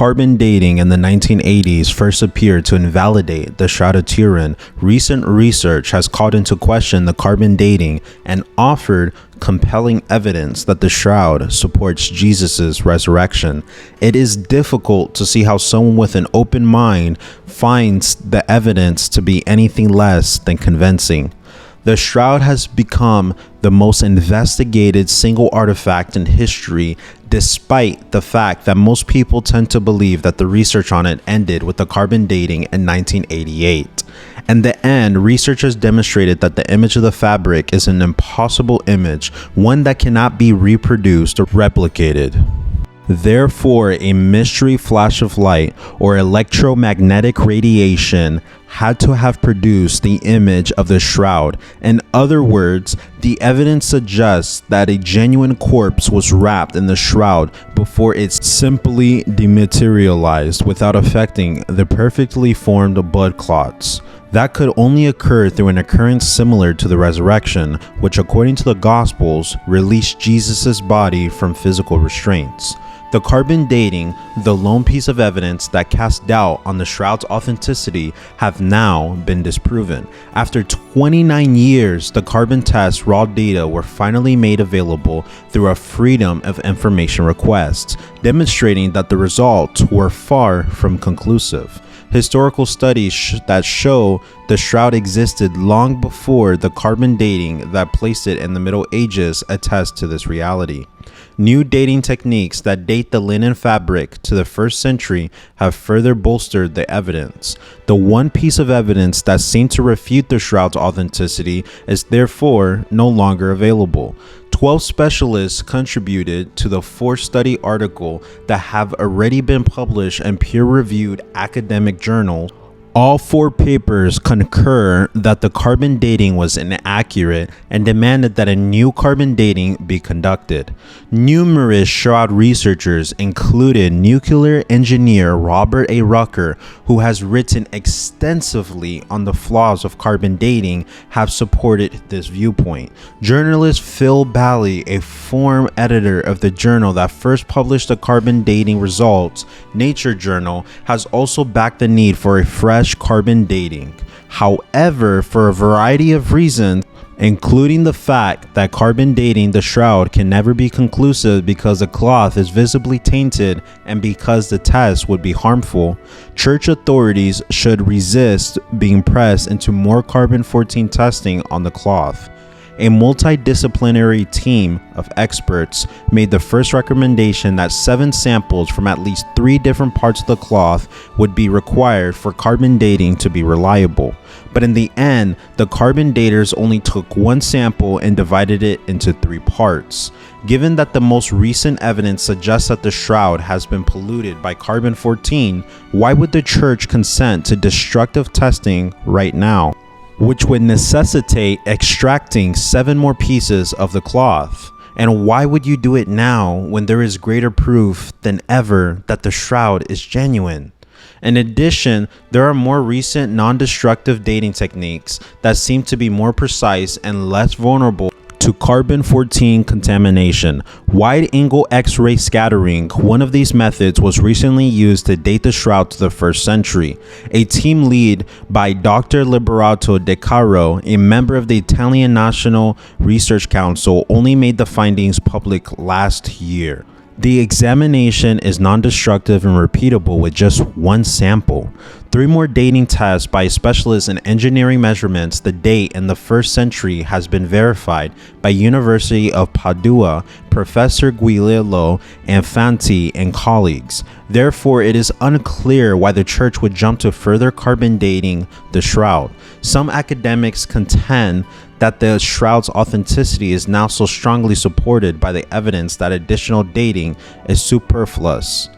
carbon dating in the 1980s first appeared to invalidate the Shroud of Turin, recent research has called into question the carbon dating and offered compelling evidence that the shroud supports Jesus' resurrection. It is difficult to see how someone with an open mind finds the evidence to be anything less than convincing. The shroud has become the most investigated single artifact in history, despite the fact that most people tend to believe that the research on it ended with the carbon dating in 1988. In the end, researchers demonstrated that the image of the fabric is an impossible image, one that cannot be reproduced or replicated. Therefore, a mystery flash of light or electromagnetic radiation had to have produced the image of the shroud. In other words, the evidence suggests that a genuine corpse was wrapped in the shroud before it simply dematerialized without affecting the perfectly formed blood clots. That could only occur through an occurrence similar to the resurrection, which according to the Gospels, released Jesus' body from physical restraints. The carbon dating, the lone piece of evidence that cast doubt on the shroud's authenticity, have now been disproven. After 29 years, the carbon test raw data were finally made available through a Freedom of Information request, demonstrating that the results were far from conclusive. Historical studies that show the shroud existed long before the carbon dating that placed it in the Middle Ages attest to this reality. New dating techniques that date the linen fabric to the 1st century have further bolstered the evidence. The one piece of evidence that seemed to refute the shroud's authenticity is therefore no longer available. 12 specialists contributed to the 4-study article that have already been published in peer-reviewed academic journals. All 4 papers concur that the carbon dating was inaccurate and demanded that a new carbon dating be conducted. Numerous shroud researchers, included nuclear engineer Robert A. Rucker, who has written extensively on the flaws of carbon dating, have supported this viewpoint. Journalist Phil Bally, a former editor of the journal that first published the carbon dating results, Nature Journal, has also backed the need for a fresh carbon dating. However, for a variety of reasons, including the fact that carbon dating the shroud can never be conclusive because the cloth is visibly tainted and because the test would be harmful, church authorities should resist being pressed into more carbon-14 testing on the cloth. A multidisciplinary team of experts made the first recommendation that 7 samples from at least 3 different parts of the cloth would be required for carbon dating to be reliable. But in the end, the carbon daters only took 1 sample and divided it into 3 parts. Given that the most recent evidence suggests that the shroud has been polluted by carbon-14, why would the church consent to destructive testing right now, which would necessitate extracting 7 more pieces of the cloth? And why would you do it now when there is greater proof than ever that the shroud is genuine? In addition, there are more recent non-destructive dating techniques that seem to be more precise and less vulnerable to carbon-14 contamination. Wide-angle X-ray scattering, one of these methods, was recently used to date the shroud to the 1st century. A team led by Dr. Liberato De Caro, a member of the Italian National Research Council, only made the findings public last year. The examination is non-destructive and repeatable with just 1 sample. 3 more dating tests by specialists in engineering measurements. The date in the 1st century has been verified by University of Padua, Professor Guillermo Infanti and colleagues. Therefore, it is unclear why the church would jump to further carbon dating the shroud. Some academics contend that the shroud's authenticity is now so strongly supported by the evidence that additional dating is superfluous.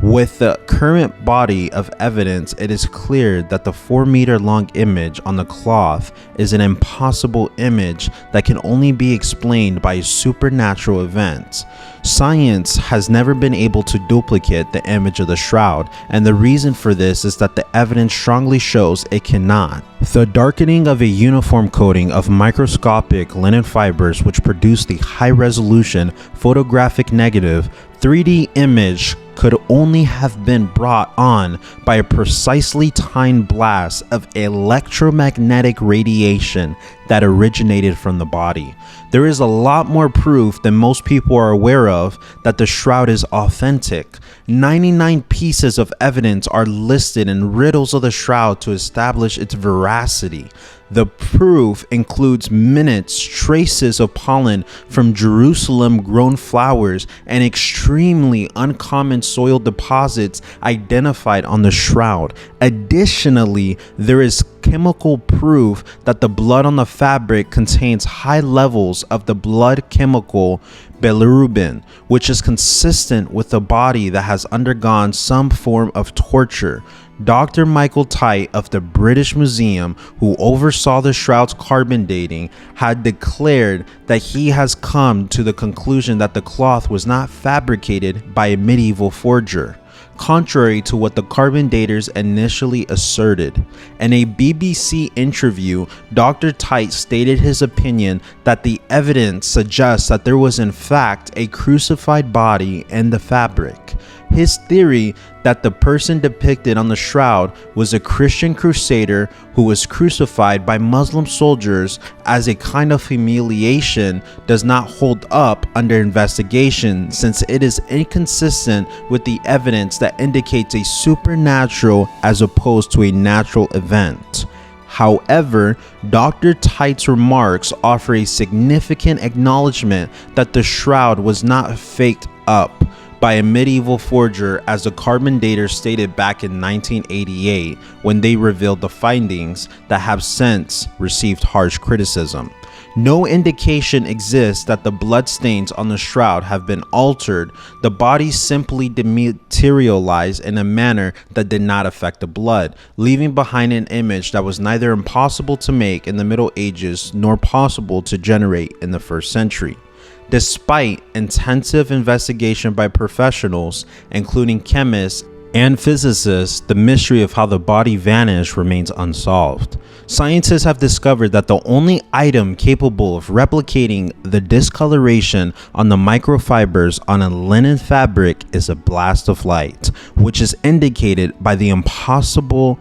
With the current body of evidence, it is clear that the 4-meter-long image on the cloth is an impossible image that can only be explained by a supernatural event. Science has never been able to duplicate the image of the shroud, and the reason for this is that the evidence strongly shows it cannot. The darkening of a uniform coating of microscopic linen fibers which produce the high-resolution photographic negative 3D image could only have been brought on by a precisely timed blast of electromagnetic radiation that originated from the body. There is a lot more proof than most people are aware of that the shroud is authentic. 99 pieces of evidence are listed in riddles of the shroud to establish its veracity. The proof includes minutes, traces of pollen from Jerusalem-grown flowers, and extremely uncommon soil deposits identified on the shroud. Additionally, there is chemical proof that the blood on the fabric contains high levels of the blood chemical bilirubin, which is consistent with a body that has undergone some form of torture. Dr. Michael Tite of the British Museum, who oversaw the shroud's carbon dating, had declared that he has come to the conclusion that the cloth was not fabricated by a medieval forger, contrary to what the carbon daters initially asserted. In a BBC interview, Dr. Tite stated his opinion that the evidence suggests that there was in fact a crucified body in the fabric. His theory that the person depicted on the shroud was a Christian crusader who was crucified by Muslim soldiers as a kind of humiliation does not hold up under investigation, since it is inconsistent with the evidence that indicates a supernatural as opposed to a natural event. However, Dr. Tite's remarks offer a significant acknowledgement that the shroud was not faked up by a medieval forger, as the carbon dater stated back in 1988 when they revealed the findings that have since received harsh criticism. No indication exists that the bloodstains on the shroud have been altered. The body simply dematerialized in a manner that did not affect the blood, leaving behind an image that was neither impossible to make in the Middle Ages nor possible to generate in the 1st century. Despite intensive investigation by professionals, including chemists and physicists, the mystery of how the body vanished remains unsolved. Scientists have discovered that the only item capable of replicating the discoloration on the microfibers on a linen fabric is a blast of light, which is indicated by the impossible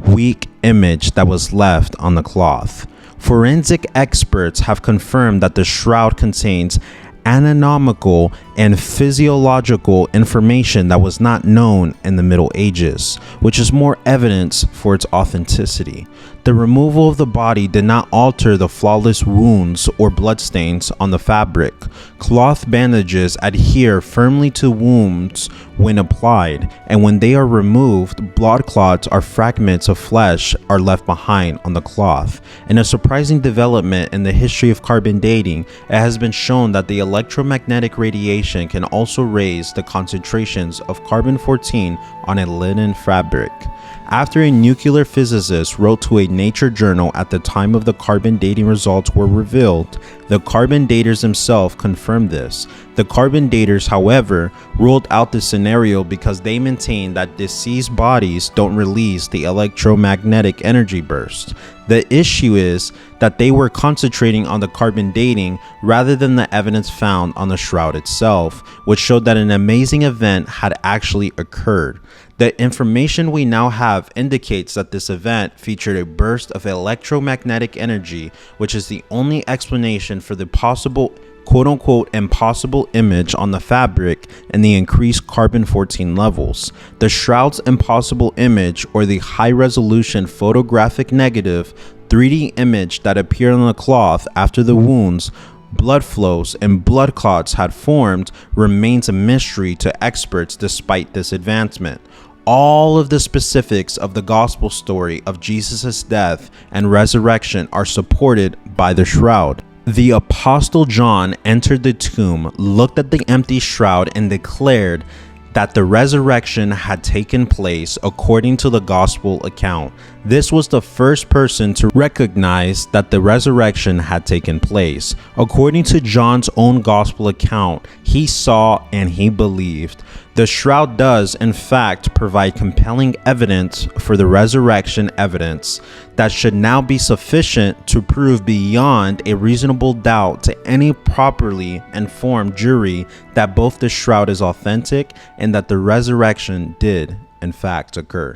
weak image that was left on the cloth. Forensic experts have confirmed that the shroud contains anatomical and physiological information that was not known in the Middle Ages, which is more evidence for its authenticity. The removal of the body did not alter the flawless wounds or bloodstains on the fabric. Cloth bandages adhere firmly to wounds when applied, and when they are removed, blood clots or fragments of flesh are left behind on the cloth. In a surprising development in the history of carbon dating, it has been shown that the electromagnetic radiation can also raise the concentrations of carbon-14 on a linen fabric. After a nuclear physicist wrote to a Nature journal at the time of the carbon dating results were revealed, the carbon daters themselves confirmed this. The carbon daters, however, ruled out the scenario because they maintain that deceased bodies don't release the electromagnetic energy burst. The issue is that they were concentrating on the carbon dating rather than the evidence found on the shroud itself, which showed that an amazing event had actually occurred. The information we now have indicates that this event featured a burst of electromagnetic energy, which is the only explanation for the possible quote-unquote impossible image on the fabric and the increased carbon-14 levels. The shroud's impossible image, or the high-resolution photographic negative 3D image that appeared on the cloth after the wounds, blood flows, and blood clots had formed, remains a mystery to experts despite this advancement. All of the specifics of the gospel story of Jesus' death and resurrection are supported by the shroud. The Apostle John entered the tomb, looked at the empty shroud, and declared that the resurrection had taken place according to the gospel account. This was the first person to recognize that the resurrection had taken place. According to John's own gospel account, he saw and he believed. The shroud does, in fact, provide compelling evidence for the resurrection evidence that should now be sufficient to prove beyond a reasonable doubt to any properly informed jury that both the shroud is authentic and that the resurrection did, in fact, occur.